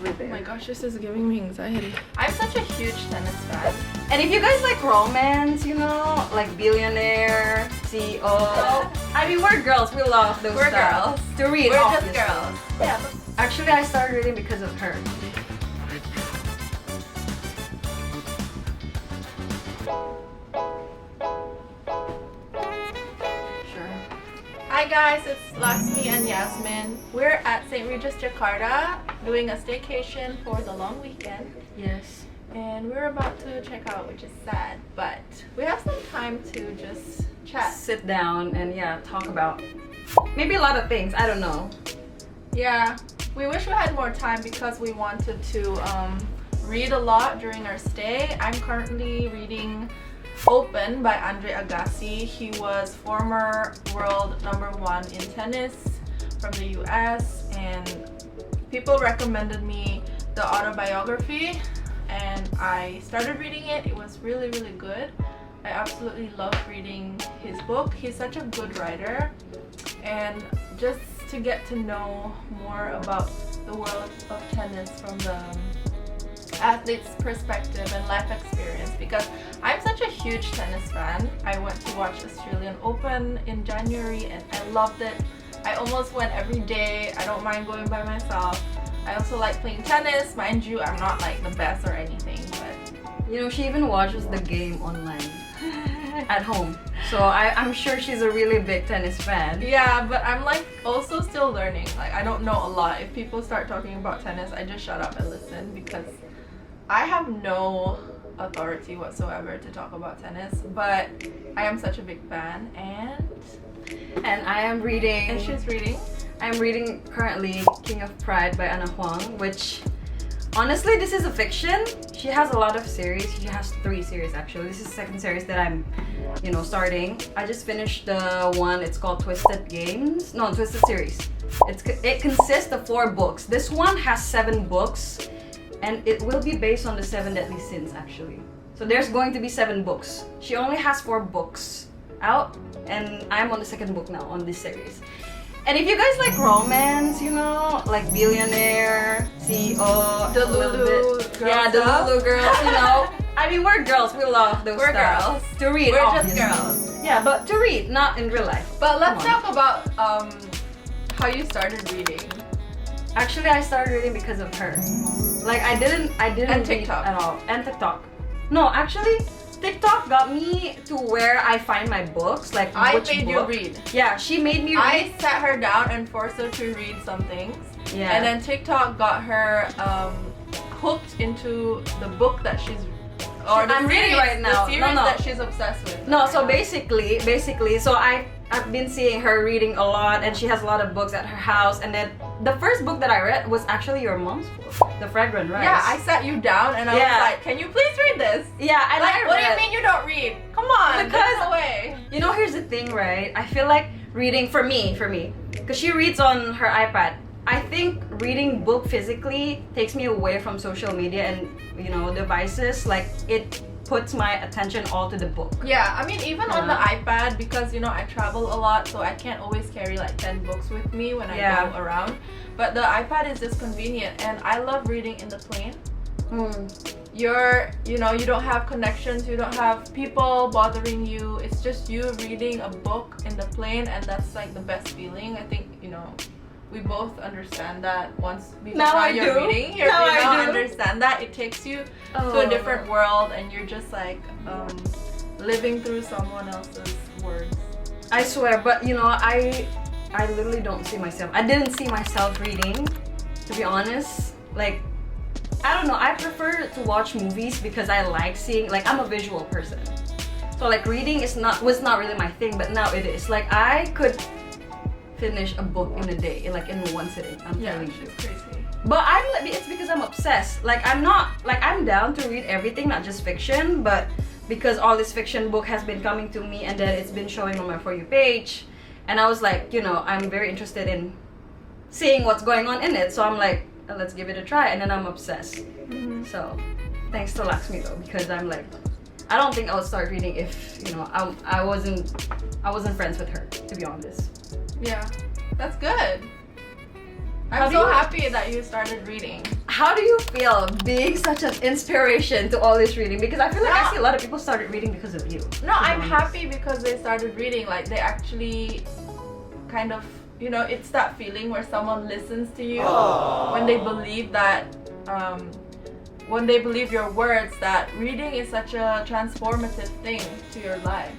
over there. Oh my gosh, this is giving me anxiety. I'm such a huge tennis fan. And if you guys like romance, you know, like billionaire, CEO. I mean, we're girls. We love those We're stuff. girls. To read, We're obviously. just girls. Yeah. Actually, I started reading because of her. Hi guys, it's Laksmi and Yasmin. We're at St. Regis Jakarta doing a staycation for the long weekend. Yes. And we're about to check out, which is sad, but we have some time to just chat. Sit down and talk about maybe a lot of things. I don't know. Yeah, we wish we had more time because we wanted to read a lot during our stay. I'm currently reading Open by Agassi. He was former world #1 in tennis from the US, and people recommended me the autobiography and I started reading it. It was really good. I absolutely love reading his book. He's such a good writer, and just to get to know more about the world of tennis from the athlete's perspective and life experience, because I'm such a huge tennis fan. I went to watch Australian Open in January and I loved it. I almost went every day. I don't mind going by myself. I also like playing tennis. Mind you, I'm not like the best or anything, but You know, she even watches the game online at home. So I'm sure she's a really big tennis fan. yeah, but I'm like also still learning. Like, I don't know a lot. If people start talking about tennis, I just shut up and listen, because I have no authority whatsoever to talk about tennis, but I am such a big fan. And I am reading. And she's reading. I'm reading currently King of Pride by Huang, which honestly, this is a fiction. She has a lot of series. She has 3 series actually. This is the 2nd series that I'm, starting. I just finished the one. It's called Twisted Games. No, Twisted Series. It consists of 4 books. This one has 7 books, and it will be based on the 7 deadly sins actually. So there's going to be 7 books. She only has 4 books out, and I'm on the 2nd book now on this series. And if you guys like romance, like billionaire, CEO, The a little Lulu bit- girl yeah, the stuff. Lulu girls, I mean, we're girls. We love those We're stuff. girls. To read, We're obviously. just girls. Yeah, but to read, not in real life. But let's Come on. talk about how you started reading. Actually, I started reading because of her. Like, I didn't And read TikTok. at all. And TikTok. No, actually, TikTok got me to where I find my books. Like, I which made book. you read. Yeah, she made me read. I sat her down and forced her to read some things. Yeah. And then TikTok got her hooked into the book that she's. Or the I'm reading series- right now. The series No. that she's obsessed with. No, so basically, so I've been seeing her reading a lot, and she has a lot of books at her house. And then the first book that I read was actually your mom's book, The Fragrant Rice. Yeah, I sat you down and I was Yeah. like, "Can you please read this?" Yeah, I Like, what do you read. mean you don't read? Come on, Because- there's no way. You know, here's the thing, right? I feel like reading for me, because she reads on her iPad. I think reading book physically takes me away from social media and devices. Like, it puts my attention all to the book. Yeah, I mean, even on the Yeah. iPad, because I travel a lot, so I can't always carry like 10 books with me when I Yeah. go around. But the iPad is just convenient, and I love reading in the plane. You don't have connections, you don't have people bothering you. It's just you reading a book in the plane, and that's like the best feeling. I think we both understand that once Now I you're do. reading, Now I now do. understand that it takes you to a different world, and you're just like living through someone else's words. I swear, but I literally don't see myself. I didn't see myself reading, to be honest. Like, I don't know. I prefer to watch movies because I like seeing. Like, I'm a visual person, so like reading was not really my thing. But now it is. Like, I could finish a book in a day, like in one sitting. I'm telling you. She's crazy. But it's because I'm obsessed. Like, I'm down to read everything, not just fiction, but because all this fiction book has been coming to me, and then it's been showing on my For You page, and I was like, I'm very interested in seeing what's going on in it. So I'm like, let's give it a try, and then I'm obsessed. So thanks to Laksmi though, because I'm like, I don't think I would start reading if I wasn't friends with her, to be honest. Yeah, that's good. How I'm do so you- happy that you started reading. how do you feel being such an inspiration to all this reading? Because I feel like I see a lot of people started reading because of you. No, I'm happy because they started reading. Like they actually kind of, you know, it's that feeling where someone listens to you when they believe that, when they believe your words, that reading is such a transformative thing to your life.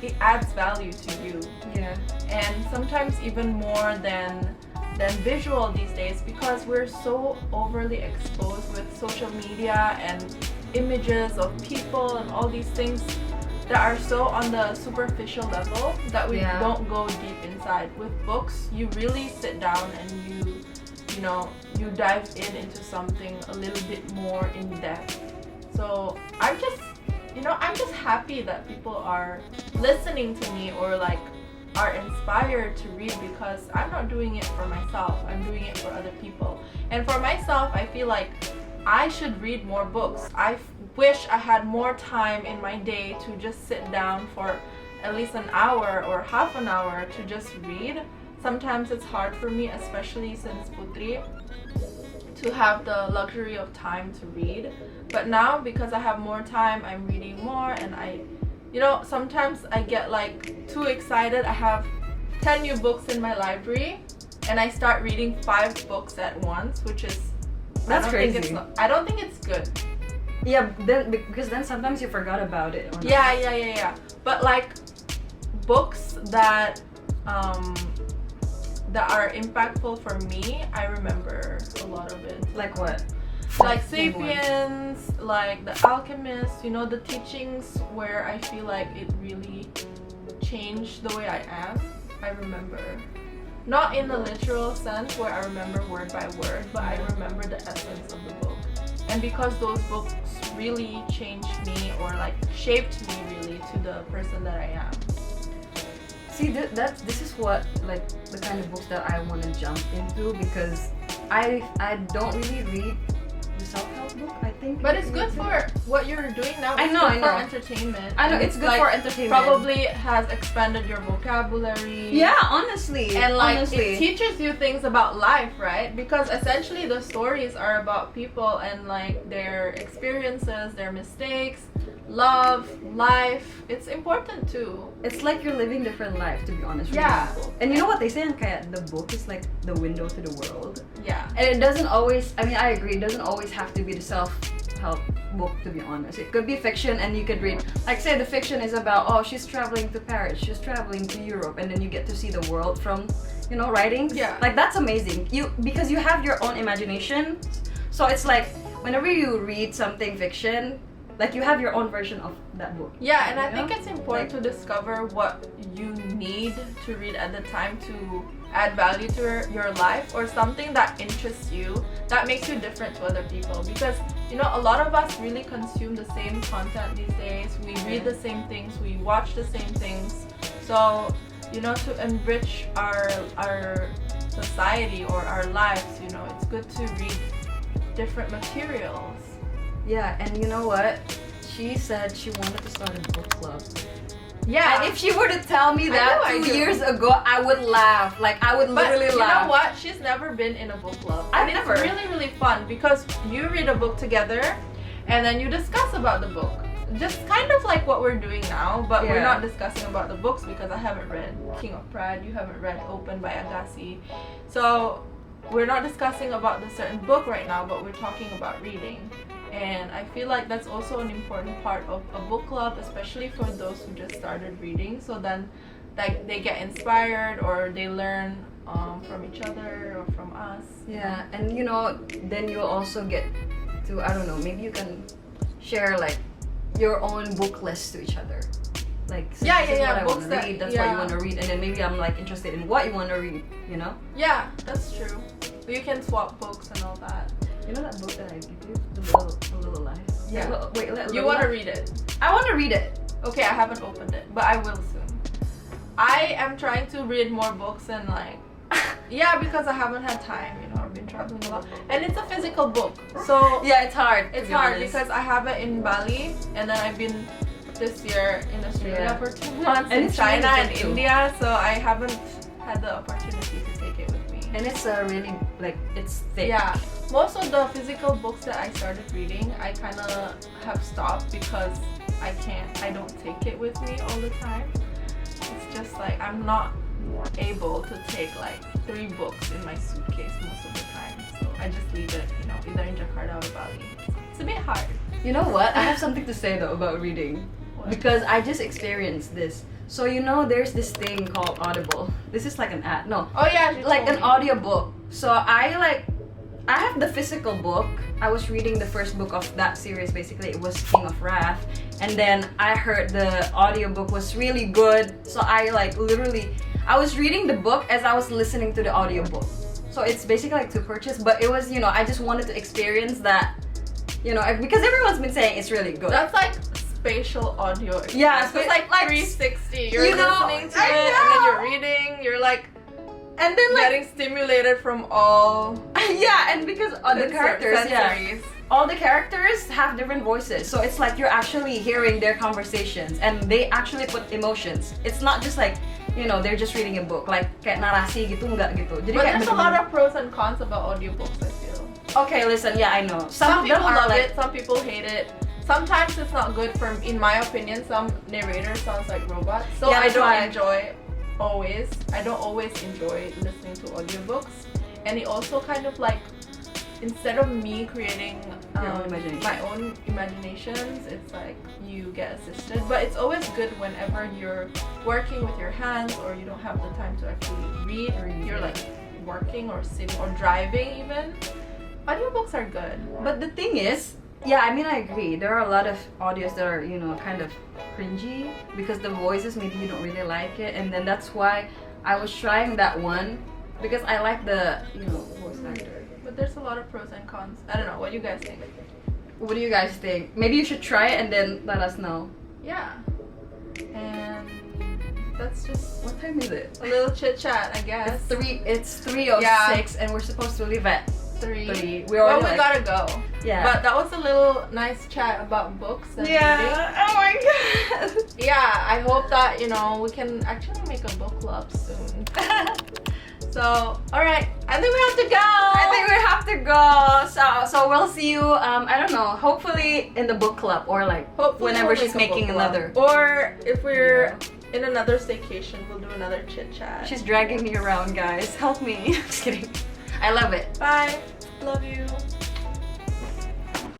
It adds value to you. Yeah. And sometimes even more than visual these days, because we're so overly exposed with social media and images of people and all these things that are so on the superficial level that we don't go deep inside. With books, you really sit down and you know, you dive into something a little bit more in depth. So I'm just happy that people are listening to me or like are inspired to read, because I'm not doing it for myself, I'm doing it for other people. And for myself, I feel like I should read more books. I wish I had more time in my day to just sit down for at least an hour or half an hour to just read. Sometimes it's hard for me, especially since Putri, to have the luxury of time to read. But now, because I have more time, I'm reading more, and you know, sometimes I get like too excited. I have 10 new books in my library and I start reading 5 books at once, which is that's crazy. I don't think it's good. Yeah, then because then sometimes you forgot about it. Yeah. But like books that are impactful for me, I remember a lot of it. Like what? Like Sapiens, like The Alchemist, you know, the teachings where I feel like it really changed the way I am. I remember, not in the literal sense where I remember word by word, but I remember the essence of the book. And because those books really changed me, or like shaped me really to the person that I am. See, this is what, like, the kind of books that I want to jump into, because I don't really read the self-help book, I think. But it's good for what you're doing now. I know. For entertainment. I know, it's good like, for entertainment. Probably has expanded your vocabulary. Yeah, honestly. And like honestly. it teaches you things about life, right? Because essentially the stories are about people and like their experiences, their mistakes, love, life. It's important too. It's like you're living different life, to be honest. Yeah. And you know what they say, kaya the book is like the window to the world. Yeah. And it doesn't always, I mean, I agree, it doesn't always have to be the self-help book, to be honest. It could be fiction, and you could read, like say the fiction is about, oh, she's traveling to Paris, she's traveling to Europe, and then you get to see the world from, you know, writings. Yeah. Like that's amazing. Because you have your own imagination. So it's like, whenever you read something fiction, like you have your own version of that book. Yeah, and I think it's important to discover what you need to read at the time to add value to your life, or something that interests you, that makes you different to other people. Because, you know, a lot of us really consume the same content these days. We read the same things, we watch the same things. So, you know, to enrich our society or our lives, you know, it's good to read different materials. Yeah, and you know what? She said she wanted to start a book club. Yeah. And if she were to tell me that 2 years ago, I would laugh. Like, I would literally laugh. But you know what? She's never been in a book club. I've and never. It's really, really fun because you read a book together and then you discuss about the book. Just kind of like what we're doing now, but we're not discussing about the books because I haven't read King of Pride, you haven't read Open by Agassi. So we're not discussing about the certain book right now, but we're talking about reading. And I feel like that's also an important part of a book club, especially for those who just started reading. So then like they get inspired or they learn from each other or from us. Yeah, and you know, then you'll also get to, I don't know, maybe you can share like your own book list to each other. Like, so this is what I want to read, that's what you want to read, and then maybe I'm like interested in what you want to read, you know? Yeah, that's true. You can swap books and all that. You know that book that I give you? The Little Life? Yeah. Wait, you want to read it? I want to read it. Okay, I haven't opened it, but I will soon. I am trying to read more books and like, yeah, because I haven't had time, you know, I've been traveling a lot. And it's a physical book, so yeah, it's hard. It's hard because I have it in Bali, and then I've been this year in Australia for 2 months, and in China and India, so I haven't had the opportunity to take it with me. And it's really, like, it's thick. Yeah. most of the physical books that I started reading, I kind of have stopped because I don't take it with me all the time. It's just like I'm not able to take like 3 books in my suitcase most of the time. So I just leave it, you know, either in Jakarta or Bali. It's a bit hard. You know what? I have something to say though about reading. What? Because I just experienced this. So you know there's this thing called Audible. This is like an ad. No. Oh yeah, she Like told an me. audiobook. So I have the physical book. I was reading the first book of that series. Basically, it was King of Wrath, and then I heard the audiobook was really good. So I I was reading the book as I was listening to the audiobook. So it's basically like to purchase, but it was, you know, I just wanted to experience that, you know, because everyone's been saying it's really good. That's like spatial audio. Yeah, so it's like 360. You're you know, listening to I it, and then know. you're reading. You're like and then like getting stimulated from all yeah, and because the characters, yeah. sensories. All the characters have different voices, so it's like you're actually hearing their conversations, and they actually put emotions. It's not just like, you know, they're just reading a book, like kayak narasi gitu, enggak gitu. Jadi But kayak there's a lot of pros and cons about audiobooks, I feel. Okay, listen, yeah, I know. Some of them people are love like, it, some people hate it. Sometimes it's not good for, in my opinion, some narrators sounds like robots. So Yeah, I that's don't why. I don't always enjoy listening to audiobooks. And it also kind of like, instead of me creating Your own imagination. my own imaginations, it's like you get assisted. But it's always good whenever you're working with your hands or you don't have the time to actually read, or you're like working or sitting or driving even. Audiobooks are good. but the thing is, yeah, I mean, I agree. There are a lot of audios that are, you know, kind of cringy because the voices, maybe you don't really like it, and then that's why I was trying that one because I like the, you know, voice actor. But there's a lot of pros and cons. I don't know. What do you guys think? What do you guys think? Maybe you should try it and then let us know. Yeah. And that's just What time is it? a little chit chat, I guess. It's 3:06 Yeah. and we're supposed to leave at 3. 3. Well, we gotta go. Yeah. But that was a little nice chat about books and reading. yeah. Oh my god. Yeah, I hope that, you know, we can actually make a book club soon. So, alright. I think we have to go. I think we have to go. So we'll see you. I don't know. Hopefully in the book club or like Hopefully whenever we'll she's make a making book club. another. Or if we're in another staycation, we'll do another chit chat. She's dragging me around, guys. Help me. Just kidding. I love it. Bye. Love you.